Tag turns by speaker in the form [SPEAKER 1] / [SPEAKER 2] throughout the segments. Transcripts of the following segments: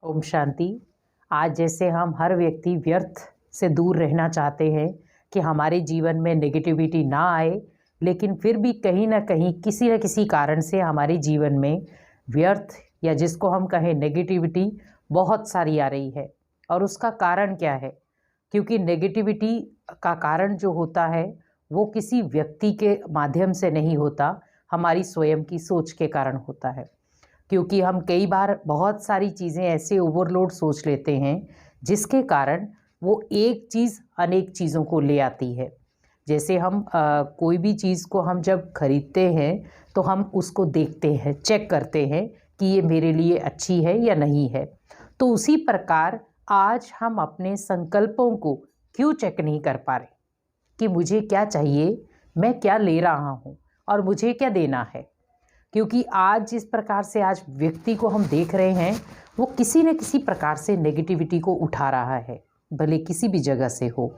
[SPEAKER 1] ओम शांति। आज जैसे हम हर व्यक्ति व्यर्थ से दूर रहना चाहते हैं कि हमारे जीवन में नेगेटिविटी ना आए, लेकिन फिर भी कहीं ना कहीं किसी न किसी कारण से हमारे जीवन में व्यर्थ या जिसको हम कहें नेगेटिविटी बहुत सारी आ रही है। और उसका कारण क्या है? क्योंकि नेगेटिविटी का कारण जो होता है वो किसी व्यक्ति के माध्यम से नहीं होता, हमारी स्वयं की सोच के कारण होता है। क्योंकि हम कई बार बहुत सारी चीज़ें ऐसे ओवरलोड सोच लेते हैं जिसके कारण वो एक चीज़ अनेक चीज़ों को ले आती है। जैसे हम कोई भी चीज़ को हम जब खरीदते हैं तो हम उसको देखते हैं, चेक करते हैं कि ये मेरे लिए अच्छी है या नहीं है। तो उसी प्रकार आज हम अपने संकल्पों को क्यों चेक नहीं कर पा रहे कि मुझे क्या चाहिए, मैं क्या ले रहा हूँ और मुझे क्या देना है। क्योंकि आज जिस प्रकार से आज व्यक्ति को हम देख रहे हैं वो किसी न किसी प्रकार से नेगेटिविटी को उठा रहा है, भले किसी भी जगह से हो।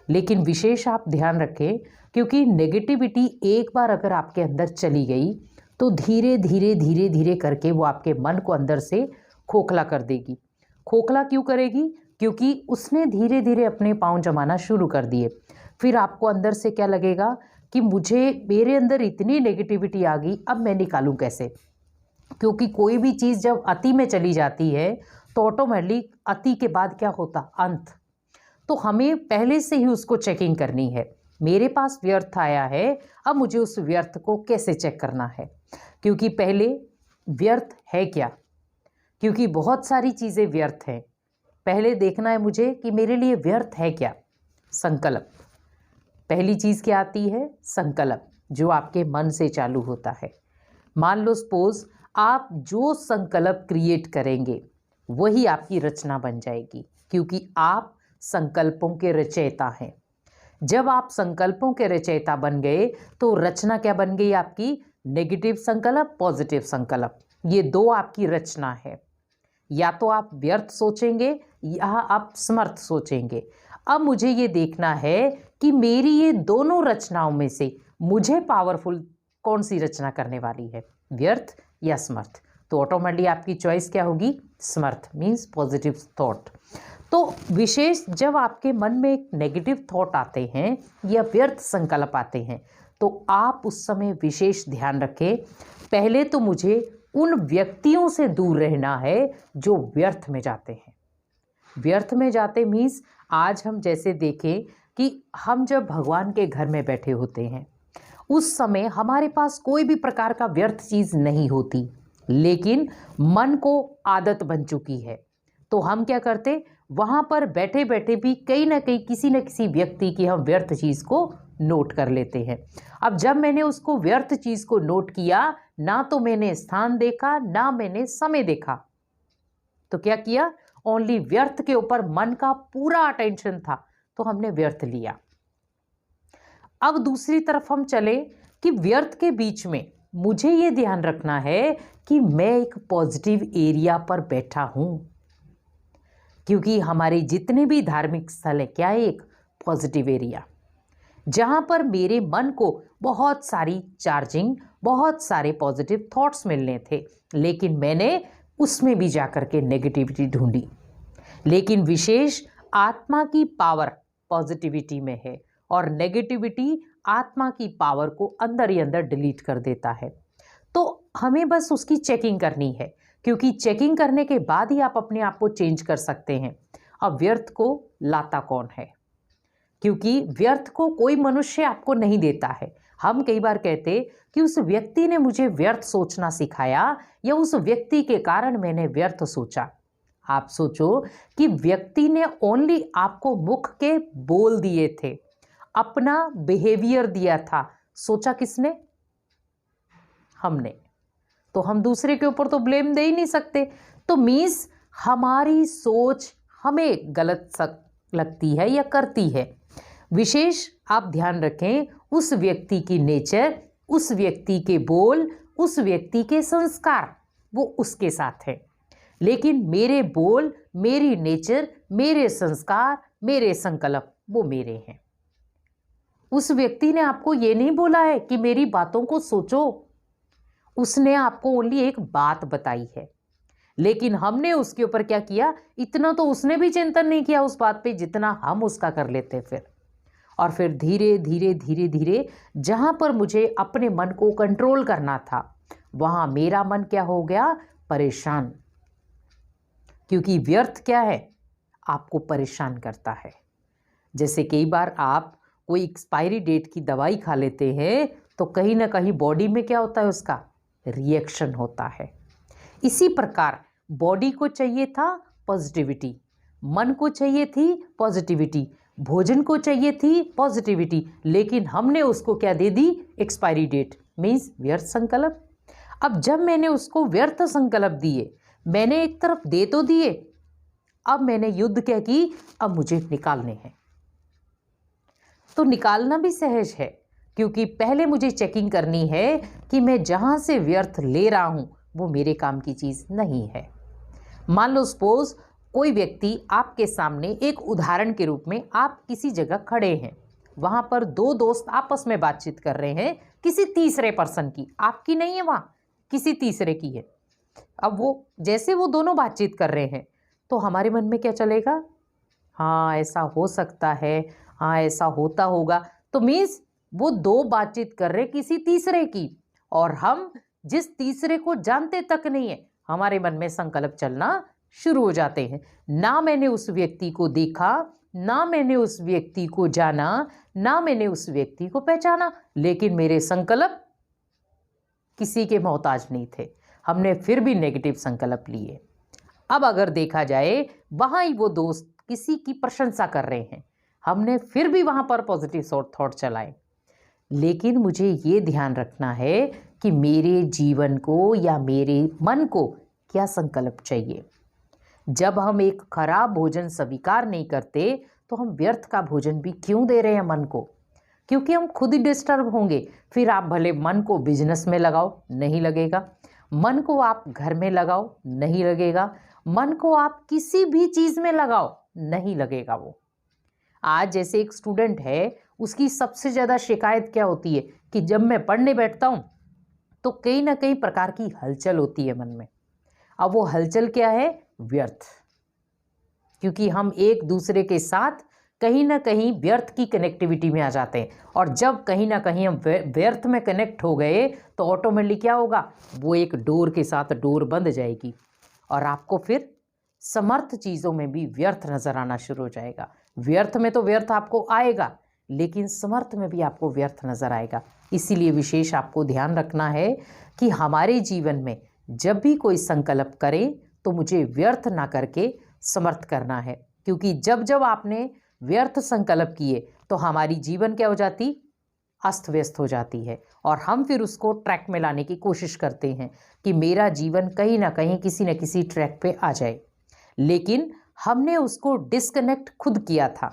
[SPEAKER 1] लेकिन विशेष आप ध्यान रखें, क्योंकि नेगेटिविटी एक बार अगर आपके अंदर चली गई तो धीरे धीरे धीरे धीरे करके वो आपके मन को अंदर से खोखला कर देगी। खोखला क्यों करेगी? क्योंकि उसने धीरे धीरे अपने पाँव जमाना शुरू कर दिए। फिर आपको अंदर से क्या लगेगा कि मेरे अंदर इतनी नेगेटिविटी आ गई, अब मैं निकालूं कैसे? क्योंकि कोई भी चीज़ जब अति में चली जाती है तो ऑटोमेटिकली अति के बाद क्या होता? अंत। तो हमें पहले से ही उसको चेकिंग करनी है। मेरे पास व्यर्थ आया है, अब मुझे उस व्यर्थ को कैसे चेक करना है? क्योंकि पहले व्यर्थ है क्या? क्योंकि बहुत सारी चीज़ें व्यर्थ हैं। पहले देखना है मुझे कि मेरे लिए व्यर्थ है क्या। संकल्प, पहली चीज़ क्या आती है? संकल्प, जो आपके मन से चालू होता है। मान लो सपोज आप जो संकल्प क्रिएट करेंगे वही आपकी रचना बन जाएगी, क्योंकि आप संकल्पों के रचयिता हैं। जब आप संकल्पों के रचयिता बन गए तो रचना क्या बन गई आपकी? नेगेटिव संकल्प, पॉजिटिव संकल्प, ये दो आपकी रचना है। या तो आप व्यर्थ सोचेंगे या आप समर्थ सोचेंगे। अब मुझे ये देखना है कि मेरी ये दोनों रचनाओं में से मुझे पावरफुल कौन सी रचना करने वाली है, व्यर्थ या समर्थ। तो ऑटोमेटिकली आपकी चॉइस क्या होगी? समर्थ, मीन्स पॉजिटिव थॉट। तो विशेष जब आपके मन में एक नेगेटिव थॉट आते हैं या व्यर्थ संकल्प आते हैं तो आप उस समय विशेष ध्यान रखें, पहले तो मुझे उन व्यक्तियों से दूर रहना है जो व्यर्थ में जाते हैं। व्यर्थ में जाते मीन्स आज हम जैसे देखें कि हम जब भगवान के घर में बैठे होते हैं उस समय हमारे पास कोई भी प्रकार का व्यर्थ चीज़ नहीं होती, लेकिन मन को आदत बन चुकी है। तो हम क्या करते, वहाँ पर बैठे बैठे भी कहीं ना कहीं किसी न किसी व्यक्ति की हम व्यर्थ चीज़ को नोट कर लेते हैं। अब जब मैंने उसको व्यर्थ चीज़ को नोट किया, ना तो मैंने स्थान देखा ना मैंने समय देखा, तो क्या किया? ओनली व्यर्थ के ऊपर मन का पूरा अटेंशन था, तो हमने व्यर्थ लिया। अब दूसरी तरफ हम चले कि व्यर्थ के बीच में मुझे ये ध्यान रखना है कि मैं एक पॉजिटिव एरिया पर बैठा हूं, क्योंकि हमारे जितने भी धार्मिक स्थल है क्या है? एक पॉजिटिव एरिया, जहां पर मेरे मन को बहुत सारी चार्जिंग, बहुत सारे पॉजिटिव थॉट्स मिलने थे, लेकिन मैंने उसमें भी जाकर के नेगेटिविटी ढूंढी। लेकिन विशेष आत्मा की पावर पॉजिटिविटी में है और नेगेटिविटी आत्मा की पावर को अंदर ही अंदर डिलीट कर देता है। तो हमें बस उसकी चेकिंग करनी है, क्योंकि चेकिंग करने के बाद ही आप अपने आप को चेंज कर सकते हैं। अब व्यर्थ को लाता कौन है? क्योंकि व्यर्थ को कोई मनुष्य आपको नहीं देता है। हम कई बार कहते कि उस व्यक्ति ने मुझे व्यर्थ सोचना सिखाया या उस व्यक्ति के कारण मैंने व्यर्थ सोचा। आप सोचो कि व्यक्ति ने ओनली आपको मुख के बोल दिए थे, अपना बिहेवियर दिया था, सोचा किसने? हमने। तो हम दूसरे के ऊपर तो ब्लेम दे ही नहीं सकते। तो मीन्स हमारी सोच हमें गलत लगती है या करती है। विशेष आप ध्यान रखें, उस व्यक्ति की नेचर, उस व्यक्ति के बोल, उस व्यक्ति के संस्कार वो उसके साथ है, लेकिन मेरे बोल, मेरी नेचर, मेरे संस्कार, मेरे संकल्प वो मेरे हैं। उस व्यक्ति ने आपको ये नहीं बोला है कि मेरी बातों को सोचो, उसने आपको ओनली एक बात बताई है। लेकिन हमने उसके ऊपर क्या किया, इतना तो उसने भी चिंतन नहीं किया उस बात पे जितना हम उसका कर लेते फिर। और फिर धीरे धीरे धीरे धीरे जहाँ पर मुझे अपने मन को कंट्रोल करना था वहाँ मेरा मन क्या हो गया, परेशान। क्योंकि व्यर्थ क्या है, आपको परेशान करता है। जैसे कई बार आप कोई एक्सपायरी डेट की दवाई खा लेते हैं तो कहीं ना कहीं बॉडी में क्या होता है, उसका रिएक्शन होता है। इसी प्रकार बॉडी को चाहिए था पॉजिटिविटी, मन को चाहिए थी पॉजिटिविटी, भोजन को चाहिए थी पॉजिटिविटी, लेकिन हमने उसको क्या दे दी, एक्सपायरी डेट, मीन्स व्यर्थ संकल्प। अब जब मैंने उसको व्यर्थ संकल्प दिए, मैंने एक तरफ दे तो दिए, अब मैंने युद्ध क्या की, अब मुझे निकालने हैं। तो निकालना भी सहज है क्योंकि पहले मुझे चेकिंग करनी है कि मैं जहाँ से व्यर्थ ले रहा हूँ वो मेरे काम की चीज़ नहीं है। मान लो सपोज कोई व्यक्ति आपके सामने, एक उदाहरण के रूप में, आप किसी जगह खड़े हैं, वहाँ पर दो दोस्त आपस में बातचीत कर रहे हैं किसी तीसरे पर्सन की, आपकी नहीं है, वहाँ किसी तीसरे की है। अब वो जैसे वो दोनों बातचीत कर रहे हैं तो हमारे मन में क्या चलेगा, हाँ ऐसा हो सकता है, हाँ ऐसा होता होगा। तो मीन्स वो दो बातचीत कर रहे किसी तीसरे की, और हम जिस तीसरे को जानते तक नहीं है, हमारे मन में संकल्प चलना शुरू हो जाते हैं। ना मैंने उस व्यक्ति को देखा, ना मैंने उस व्यक्ति को जाना, ना मैंने उस व्यक्ति को पहचाना, लेकिन मेरे संकल्प किसी के मोहताज नहीं थे। हमने फिर भी नेगेटिव संकल्प लिए। अब अगर देखा जाए वहाँ ही वो दोस्त किसी की प्रशंसा कर रहे हैं, हमने फिर भी वहाँ पर पॉजिटिव थॉट चलाए। लेकिन मुझे ये ध्यान रखना है कि मेरे जीवन को या मेरे मन को क्या संकल्प चाहिए। जब हम एक खराब भोजन स्वीकार नहीं करते तो हम व्यर्थ का भोजन भी क्यों दे रहे हैं मन को, क्योंकि हम खुद ही डिस्टर्ब होंगे। फिर आप भले मन को बिजनेस में लगाओ, नहीं लगेगा, मन को आप घर में लगाओ, नहीं लगेगा, मन को आप किसी भी चीज़ में लगाओ, नहीं लगेगा वो। आज जैसे एक स्टूडेंट है, उसकी सबसे ज़्यादा शिकायत क्या होती है कि जब मैं पढ़ने बैठता हूँ तो कई ना कई प्रकार की हलचल होती है मन में। अब वो हलचल क्या है, व्यर्थ। क्योंकि हम एक दूसरे के साथ कहीं ना कहीं व्यर्थ की कनेक्टिविटी में आ जाते हैं, और जब कहीं ना कहीं हम व्यर्थ में कनेक्ट हो गए तो ऑटोमेटिकली क्या होगा, वो एक डोर के साथ डोर बंद जाएगी और आपको फिर समर्थ चीज़ों में भी व्यर्थ नज़र आना शुरू हो जाएगा। व्यर्थ में तो व्यर्थ आपको आएगा, लेकिन समर्थ में भी आपको व्यर्थ नज़र आएगा। इसीलिए विशेष आपको ध्यान रखना है कि हमारे जीवन में जब भी कोई संकल्प करें तो मुझे व्यर्थ ना करके समर्थ करना है। क्योंकि जब जब आपने व्यर्थ संकल्प किए तो हमारी जीवन क्या हो जाती, अस्त व्यस्त हो जाती है, और हम फिर उसको ट्रैक में लाने की कोशिश करते हैं कि मेरा जीवन कहीं ना कहीं किसी न किसी ट्रैक पे आ जाए। लेकिन हमने उसको डिस्कनेक्ट खुद किया था।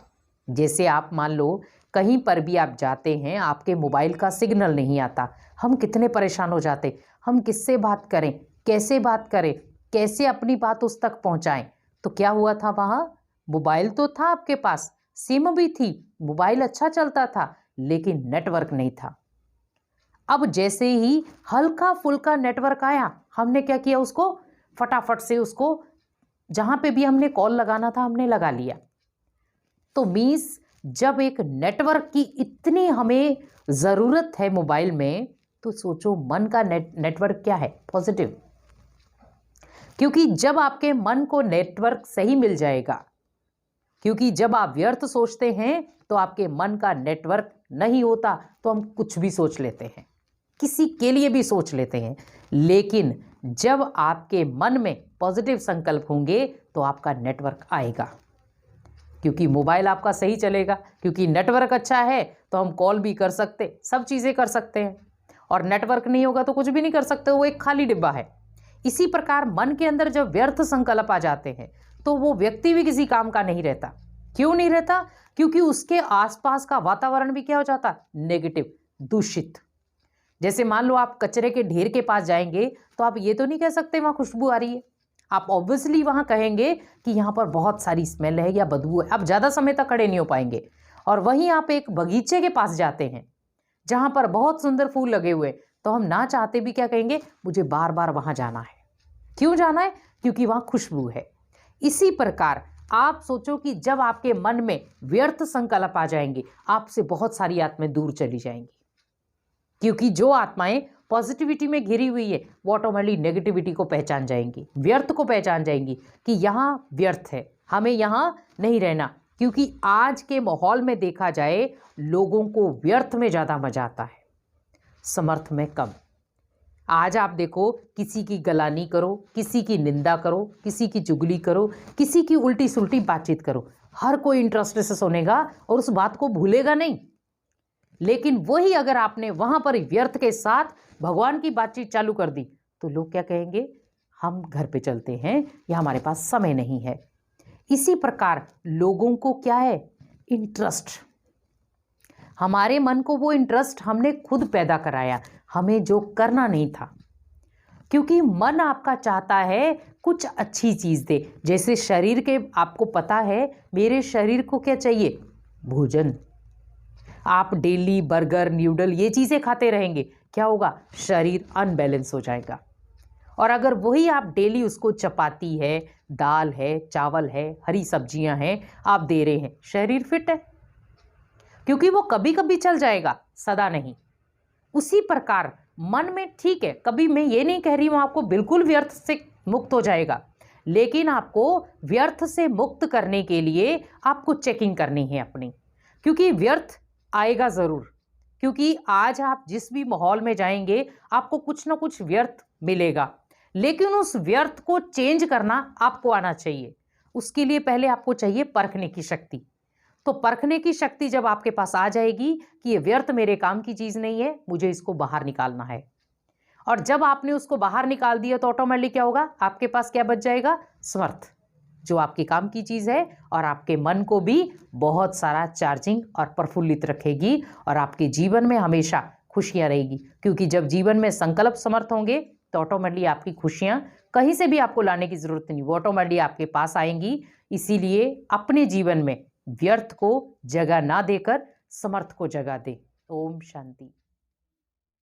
[SPEAKER 1] जैसे आप मान लो कहीं पर भी आप जाते हैं, आपके मोबाइल का सिग्नल नहीं आता, हम कितने परेशान हो जाते, हम किससे बात करें, कैसे बात करें, कैसे अपनी बात उस तक पहुंचाएं। तो क्या हुआ था, वहाँ मोबाइल तो था आपके पास, सिम भी थी, मोबाइल अच्छा चलता था, लेकिन नेटवर्क नहीं था। अब जैसे ही हल्का फुल्का नेटवर्क आया, हमने क्या किया, उसको फटाफट से उसको जहाँ पे भी हमने कॉल लगाना था हमने लगा लिया। तो मीन्स जब एक नेटवर्क की इतनी हमें ज़रूरत है मोबाइल में, तो सोचो मन का नेटवर्क क्या है, पॉजिटिव। क्योंकि जब आपके मन को नेटवर्क सही मिल जाएगा, क्योंकि जब आप व्यर्थ सोचते हैं तो आपके मन का नेटवर्क नहीं होता, तो हम कुछ भी सोच लेते हैं, किसी के लिए भी सोच लेते हैं। लेकिन जब आपके मन में पॉजिटिव संकल्प होंगे तो आपका नेटवर्क आएगा, क्योंकि मोबाइल आपका सही चलेगा, क्योंकि नेटवर्क अच्छा है तो हम कॉल भी कर सकते, सब चीज़ें कर सकते हैं, और नेटवर्क नहीं होगा तो कुछ भी नहीं कर सकते, वो एक खाली डिब्बा है। इसी प्रकार मन के अंदर जब व्यर्थ संकल्प आ जाते हैं तो वो व्यक्ति भी किसी काम का नहीं रहता। क्यों नहीं रहता, क्योंकि उसके आसपास का वातावरण भी क्या हो जाता, नेगेटिव, दूषित। जैसे मान लो आप कचरे के ढेर के पास जाएंगे तो आप ये तो नहीं कह सकते वहाँ खुशबू आ रही है, आप ऑब्वियसली वहाँ कहेंगे कि यहाँ पर बहुत सारी स्मेल है या बदबू है, आप ज़्यादा समय तक खड़े नहीं हो पाएंगे। और वहीं आप एक बगीचे के पास जाते हैं जहाँ पर बहुत सुंदर फूल लगे हुए, तो हम ना चाहते भी क्या कहेंगे, मुझे बार बार वहाँ जाना है। क्यों जाना है, क्योंकि वहाँ खुशबू है। इसी प्रकार आप सोचो कि जब आपके मन में व्यर्थ संकल्प आ जाएंगे, आपसे बहुत सारी आत्माएं दूर चली जाएंगी, क्योंकि जो आत्माएं पॉजिटिविटी में घिरी हुई है वो ऑटोमेटिकली नेगेटिविटी को पहचान जाएंगी, व्यर्थ को पहचान जाएंगी कि यहाँ व्यर्थ है, हमें यहाँ नहीं रहना। क्योंकि आज के माहौल में देखा जाए लोगों को व्यर्थ में ज़्यादा मजा आता है, समर्थ में कम। आज आप देखो, किसी की गलानी करो, किसी की निंदा करो, किसी की चुगली करो, किसी की उल्टी सुल्टी बातचीत करो, हर कोई इंटरेस्ट से सुनेगा और उस बात को भूलेगा नहीं। लेकिन वही अगर आपने वहां पर व्यर्थ के साथ भगवान की बातचीत चालू कर दी तो लोग क्या कहेंगे, हम घर पे चलते हैं या हमारे पास समय नहीं है। इसी प्रकार लोगों को क्या है, इंटरेस्ट, हमारे मन को वो इंटरेस्ट हमने खुद पैदा कराया, हमें जो करना नहीं था। क्योंकि मन आपका चाहता है कुछ अच्छी चीज़ दे। जैसे शरीर के, आपको पता है मेरे शरीर को क्या चाहिए, भोजन। आप डेली बर्गर न्यूडल ये चीज़ें खाते रहेंगे, क्या होगा, शरीर अनबैलेंस हो जाएगा। और अगर वही आप डेली उसको चपाती है, दाल है, चावल है, हरी सब्जियां हैं आप दे रहे हैं, शरीर फिट है, क्योंकि वो कभी कभी चल जाएगा, सदा नहीं। उसी प्रकार मन में, ठीक है, कभी मैं ये नहीं कह रही हूं आपको बिल्कुल व्यर्थ से मुक्त हो जाएगा, लेकिन आपको व्यर्थ से मुक्त करने के लिए आपको चेकिंग करनी है अपनी, क्योंकि व्यर्थ आएगा ज़रूर। क्योंकि आज आप जिस भी माहौल में जाएंगे आपको कुछ ना कुछ व्यर्थ मिलेगा, लेकिन उस व्यर्थ को चेंज करना आपको आना चाहिए। उसके लिए पहले आपको चाहिए परखने की शक्ति। तो परखने की शक्ति जब आपके पास आ जाएगी कि ये व्यर्थ मेरे काम की चीज़ नहीं है, मुझे इसको बाहर निकालना है, और जब आपने उसको बाहर निकाल दिया तो ऑटोमेटिकली क्या होगा, आपके पास क्या बच जाएगा, समर्थ, जो आपके काम की चीज़ है और आपके मन को भी बहुत सारा चार्जिंग और प्रफुल्लित रखेगी और आपके जीवन में हमेशा खुशियाँ रहेगी। क्योंकि जब जीवन में संकल्प समर्थ होंगे तो ऑटोमेटिकली आपकी खुशियाँ कहीं से भी आपको लाने की ज़रूरत नहीं, वो ऑटोमेटिकली आपके पास आएंगी। इसीलिए अपने जीवन में व्यर्थ को जगह ना देकर समर्थ को जगह दे। ओम शांति।